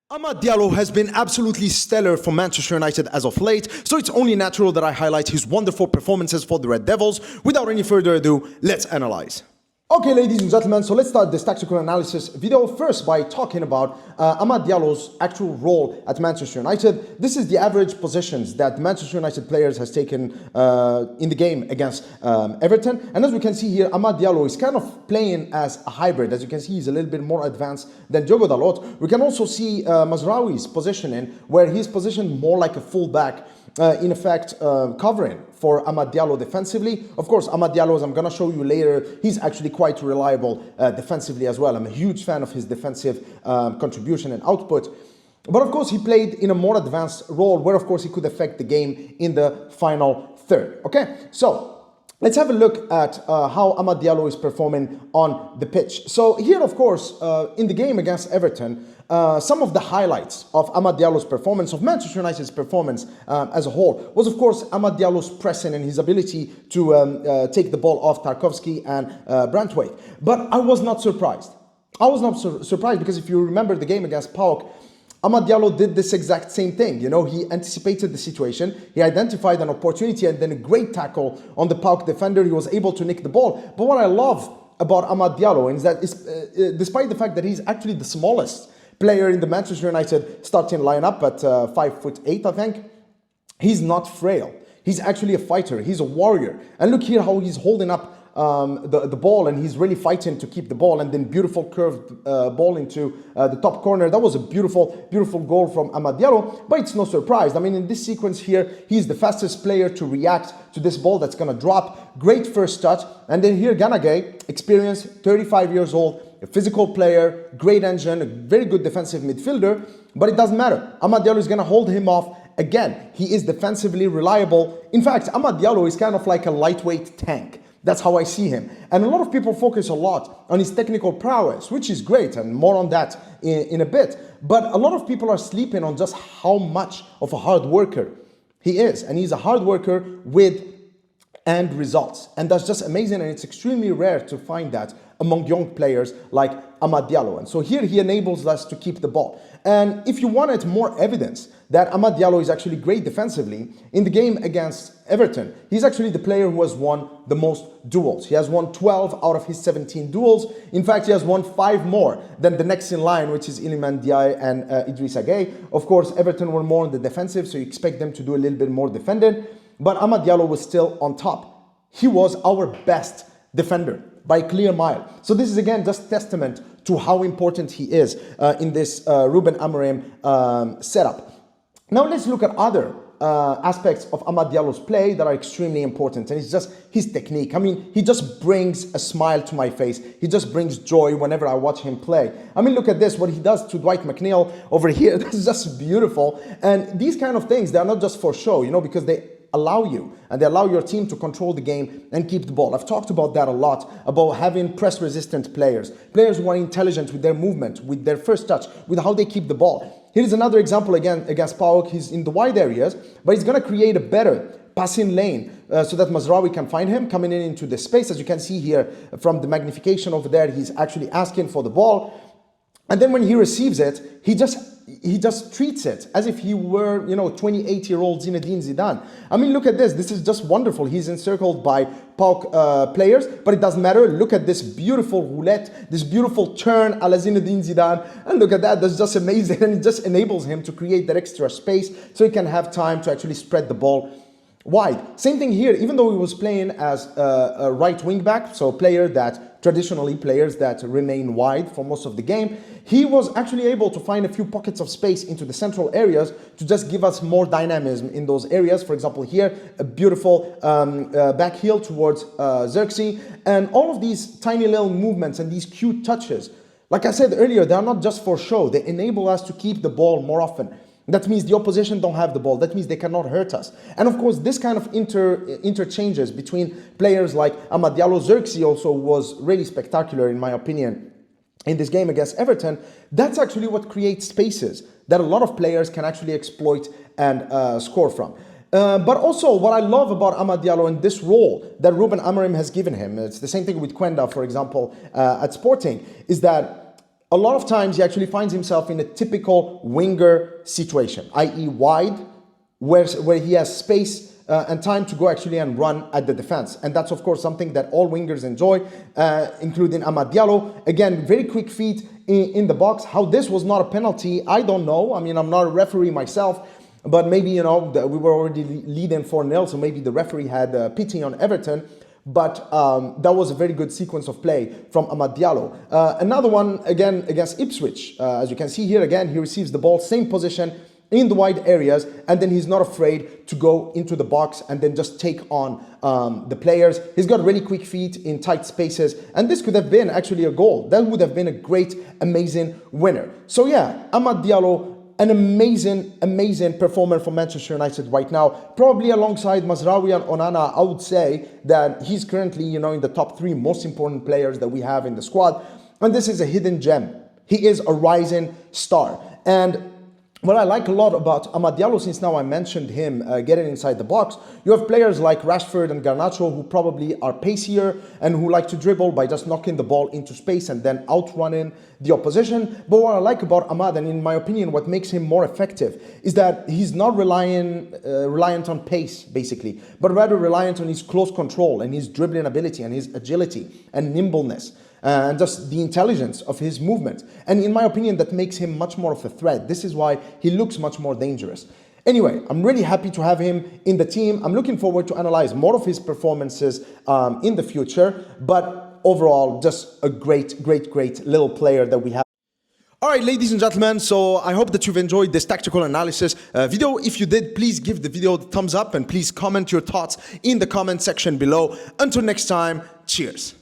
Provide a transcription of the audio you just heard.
Amad Diallo has been absolutely stellar for Manchester United as of late, so it's only natural that I highlight his wonderful performances for the Red Devils. Without any further ado, let's analyze. Okay, ladies and gentlemen, so let's start this tactical analysis video first by talking about Amad Diallo's actual role at Manchester United. This is the average positions that Manchester United players has taken in the game against Everton. And as we can see here, Amad Diallo is kind of playing as a hybrid. As you can see, he's a little bit more advanced than Diogo Dalot. We can also see Mazraoui's positioning, where he's positioned more like a fullback, in effect, covering for Amad Diallo defensively. Of course, Amad Diallo, as I'm going to show you later, he's actually quite reliable defensively as well. I'm a huge fan of his defensive contribution and output. But of course, he played in a more advanced role where, of course, he could affect the game in the final third. Okay, so let's have a look at how Amad Diallo is performing on the pitch. So here, of course, in the game against Everton, some of the highlights of Amad Diallo's performance, of Manchester United's performance as a whole, was of course Amad Diallo's pressing and his ability to take the ball off Tarkowski and Brantwaite. But I was not surprised. I was not surprised because if you remember the game against PAOK, Amad Diallo did this exact same thing. You know, he anticipated the situation, he identified an opportunity, and then a great tackle on the PAOK defender. He was able to nick the ball. But what I love about Amad Diallo is that despite the fact that he's actually the smallest player in the Manchester United starting lineup at 5'8", I think, he's not frail. He's actually a fighter. He's a warrior. And look here how he's holding up the ball, and he's really fighting to keep the ball, and then beautiful curved ball into the top corner. That was a beautiful, beautiful goal from Amad Diallo, but it's no surprise. I mean, in this sequence here, he's the fastest player to react to this ball that's going to drop. Great first touch. And then here, Ganagay, experienced, 35 years old, a physical player, great engine, a very good defensive midfielder, but it doesn't matter. Amad Diallo is going to hold him off. Again, he is defensively reliable. In fact, Amad Diallo is kind of like a lightweight tank. That's how I see him. And a lot of people focus a lot on his technical prowess, which is great, and more on that in a bit. But a lot of people are sleeping on just how much of a hard worker he is. And he's a hard worker with end results. And that's just amazing, and it's extremely rare to find that among young players like Amad Diallo. And so here he enables us to keep the ball. And if you wanted more evidence that Amad Diallo is actually great defensively, in the game against Everton, he's actually the player who has won the most duels. He has won 12 out of his 17 duels. In fact, he has won 5 more than the next in line, which is Iliman Ndiaye and Idrissa Gueye. Of course, Everton were more on the defensive, so you expect them to do a little bit more defending. But Amad Diallo was still on top. He was our best defender by a clear mile. So this is again just testament to how important he is in this Ruben Amorim setup. Now let's look at other aspects of Amad Diallo's play that are extremely important, and it's just his technique. I mean, he just brings a smile to my face. He just brings joy whenever I watch him play. I mean, look at this, what he does to Dwight McNeil over here. That's just beautiful. And these kind of things, they are not just for show, you know, because they allow you and they allow your team to control the game and keep the ball. I've talked about that a lot, about having press resistant players who are intelligent with their movement, with their first touch, with how they keep the ball. Here's another example again against PAOK. He's in the wide areas, but he's going to create a better passing lane so that Mazraoui can find him coming in into the space. As you can see here from the magnification over there, he's actually asking for the ball. And then when he receives it, he just treats it as if he were, you know, 28-year-old Zinedine Zidane. I mean, look at this. This is just wonderful. He's encircled by PAOK players, but it doesn't matter. Look at this beautiful roulette, this beautiful turn a la Zinedine Zidane. And look at that. That's just amazing. And it just enables him to create that extra space so he can have time to actually spread the ball wide. Same thing here, even though he was playing as a right wing back, so a player that traditionally players that remain wide for most of the game, he was actually able to find a few pockets of space into the central areas to just give us more dynamism in those areas. For example, here, a beautiful back heel towards Xerxes, and all of these tiny little movements and these cute touches, like I said earlier, they are not just for show. They enable us to keep the ball more often. That means the opposition don't have the ball. That means they cannot hurt us. And of course, this kind of interchanges between players like Amad Diallo, Xerxes also was really spectacular in my opinion in this game against Everton. That's actually what creates spaces that a lot of players can actually exploit and score from. But also what I love about Amad Diallo and this role that Ruben Amorim has given him, it's the same thing with Quenda, for example, at Sporting, is that a lot of times he actually finds himself in a typical winger situation, i.e. wide, where he has space and time to go actually and run at the defense. And that's of course something that all wingers enjoy, including Amad Diallo. Again, very quick feet in the box. How this was not a penalty, I don't know. I mean, I'm not a referee myself, but maybe, you know, we were already leading 4-0, so maybe the referee had pity on Everton. But that was a very good sequence of play from Amad Diallo. Another one, again, against Ipswich. As you can see here, again, he receives the ball, same position, in the wide areas, and then he's not afraid to go into the box and then just take on the players. He's got really quick feet in tight spaces, and this could have been actually a goal. That would have been a great, amazing winner. So yeah, Amad Diallo, an amazing performer for Manchester United right now. Probably alongside Mazraoui and Onana, I would say that he's currently, you know, in the top 3 most important players that we have in the squad. And this is a hidden gem. He is a rising star. And what I like a lot about Amad Diallo, since now I mentioned him getting inside the box, you have players like Rashford and Garnacho who probably are pacier and who like to dribble by just knocking the ball into space and then outrunning the opposition. But what I like about Amad, and in my opinion what makes him more effective, is that he's not reliant on pace basically, but rather reliant on his close control and his dribbling ability and his agility and nimbleness. And just the intelligence of his movement. And in my opinion, that makes him much more of a threat. This is why he looks much more dangerous. Anyway, I'm really happy to have him in the team. I'm looking forward to analyze more of his performances in the future. But overall, just a great little player that we have. All right, ladies and gentlemen, so I hope that you've enjoyed this tactical analysis video. If you did, please give the video the thumbs up and please comment your thoughts in the comment section below. Until next time, cheers.